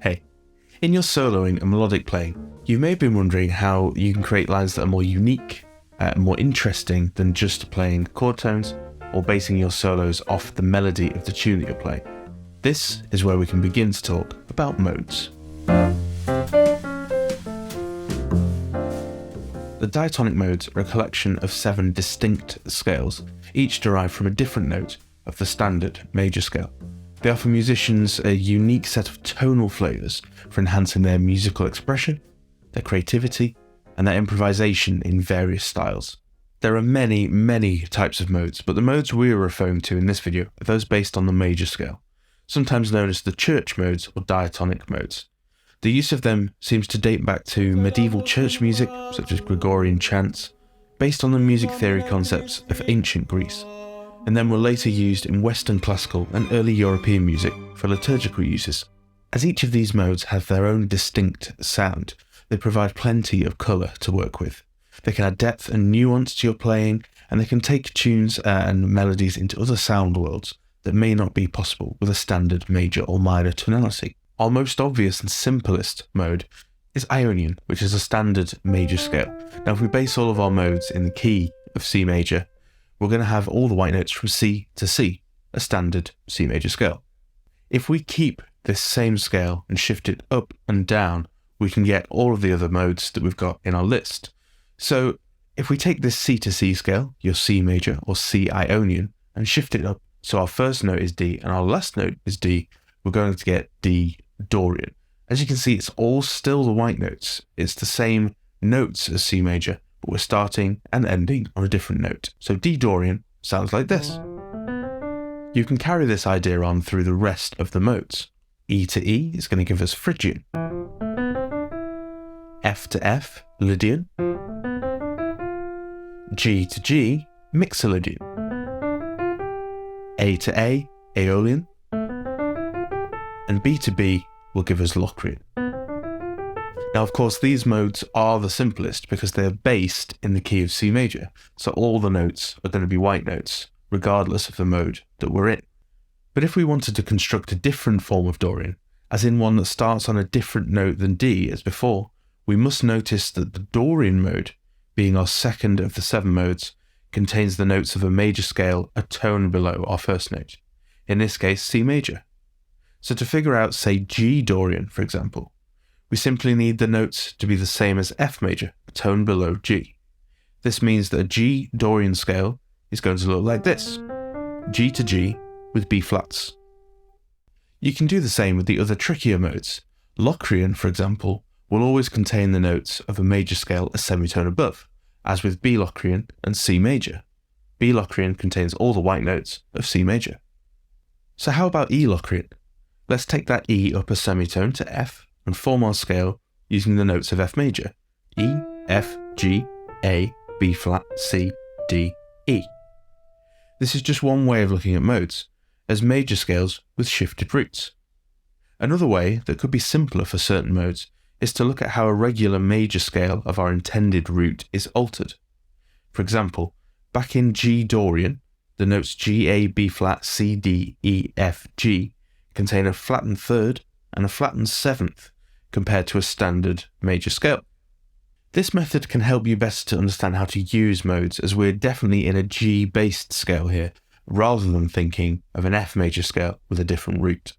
Hey, in your soloing and melodic playing, you may have been wondering how you can create lines that are more unique, more interesting than just playing chord tones or basing your solos off the melody of the tune that you're playing. This is where we can begin to talk about modes. The diatonic modes are a collection of 7 distinct scales, each derived from a different note of the standard major scale. They offer musicians a unique set of tonal flavours for enhancing their musical expression, their creativity, and their improvisation in various styles. There are many types of modes, but the modes we are referring to in this video are those based on the major scale, sometimes known as the church modes or diatonic modes. The use of them seems to date back to medieval church music, such as Gregorian chants, based on the music theory concepts of ancient Greece, and then were later used in Western classical and early European music for liturgical uses. As each of these modes have their own distinct sound, they provide plenty of colour to work with. They can add depth and nuance to your playing, and they can take tunes and melodies into other sound worlds that may not be possible with a standard major or minor tonality. Our most obvious and simplest mode is Ionian, which is a standard major scale. Now, if we base all of our modes in the key of C major, we're going to have all the white notes from C to C, a standard C major scale. If we keep this same scale and shift it up and down, we can get all of the other modes that we've got in our list. So if we take this C to C scale, your C major or C Ionian, and shift it up so our first note is D and our last note is D, we're going to get D Dorian. As you can see, it's all still the white notes. It's the same notes as C major, but we're starting and ending on a different note. So D Dorian sounds like this. You can carry this idea on through the rest of the modes. E to E is going to give us Phrygian. F to F, Lydian. G to G, Mixolydian. A to A, Aeolian. And B to B will give us Locrian. Now, of course, these modes are the simplest because they are based in the key of C major, so all the notes are going to be white notes, regardless of the mode that we're in. But if we wanted to construct a different form of Dorian, as in one that starts on a different note than D as before, we must notice that the Dorian mode, being our second of the 7 modes, contains the notes of a major scale a tone below our first note, in this case C major. So to figure out, say, G Dorian, for example, we simply need the notes to be the same as F major, a tone below G. This means that a G Dorian scale is going to look like this: G to G with B flats. You can do the same with the other trickier modes. Locrian, for example, will always contain the notes of a major scale a semitone above, as with B Locrian and C major. B Locrian contains all the white notes of C major. So how about E Locrian? Let's take that E up a semitone to F and form our scale using the notes of F major: E, F, G, A, B flat, C, D, E. This is just one way of looking at modes, as major scales with shifted roots. Another way that could be simpler for certain modes is to look at how a regular major scale of our intended root is altered. For example, back in G Dorian, the notes G, A, B flat, C, D, E, F, G contain a flattened third and a flattened seventh compared to a standard major scale. This method can help you better to understand how to use modes, as we're definitely in a G-based scale here, rather than thinking of an F major scale with a different root.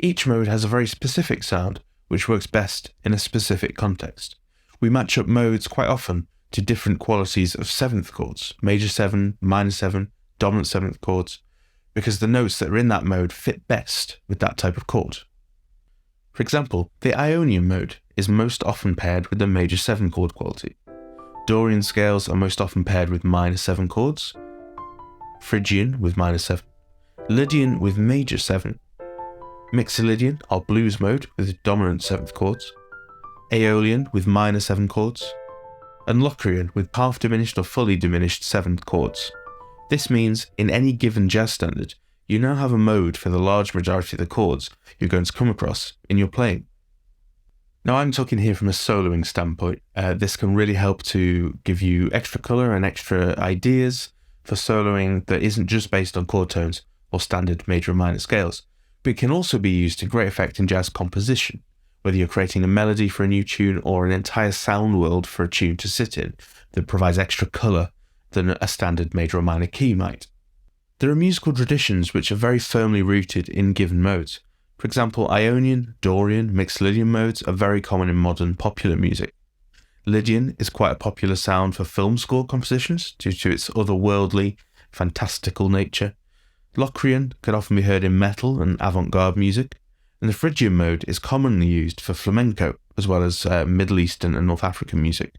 Each mode has a very specific sound, which works best in a specific context. We match up modes quite often to different qualities of 7th chords, major 7, minor 7, dominant 7th chords, because the notes that are in that mode fit best with that type of chord. For example, the Ionian mode is most often paired with the major 7 chord quality. Dorian scales are most often paired with minor 7 chords, Phrygian with minor 7, Lydian with major 7, Mixolydian, our blues mode with dominant 7th chords, Aeolian with minor 7 chords, and Locrian with half diminished or fully diminished 7th chords. This means in any given jazz standard, you now have a mode for the large majority of the chords you're going to come across in your playing. Now, I'm talking here from a soloing standpoint. This can really help to give you extra colour and extra ideas for soloing that isn't just based on chord tones or standard major and minor scales, but it can also be used to great effect in jazz composition, whether you're creating a melody for a new tune or an entire sound world for a tune to sit in that provides extra colour than a standard major or minor key might. There are musical traditions which are very firmly rooted in given modes. For example, Ionian, Dorian, mixed Lydian modes are very common in modern popular music. Lydian is quite a popular sound for film score compositions due to its otherworldly, fantastical nature. Locrian can often be heard in metal and avant-garde music, and the Phrygian mode is commonly used for flamenco, as well as Middle Eastern and North African music.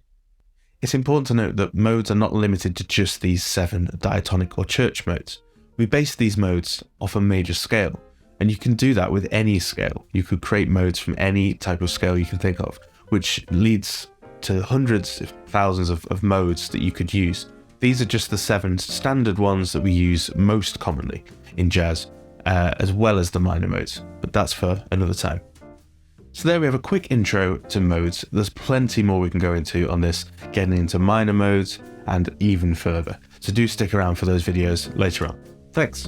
It's important to note that modes are not limited to just these 7 diatonic or church modes. We base these modes off a major scale, and you can do that with any scale. You could create modes from any type of scale you can think of, which leads to hundreds of thousands of modes that you could use. These are just the 7 standard ones that we use most commonly in jazz, as well as the minor modes, but that's for another time. So there we have a quick intro to modes. There's plenty more we can go into on this, getting into minor modes and even further. So do stick around for those videos later on. Thanks.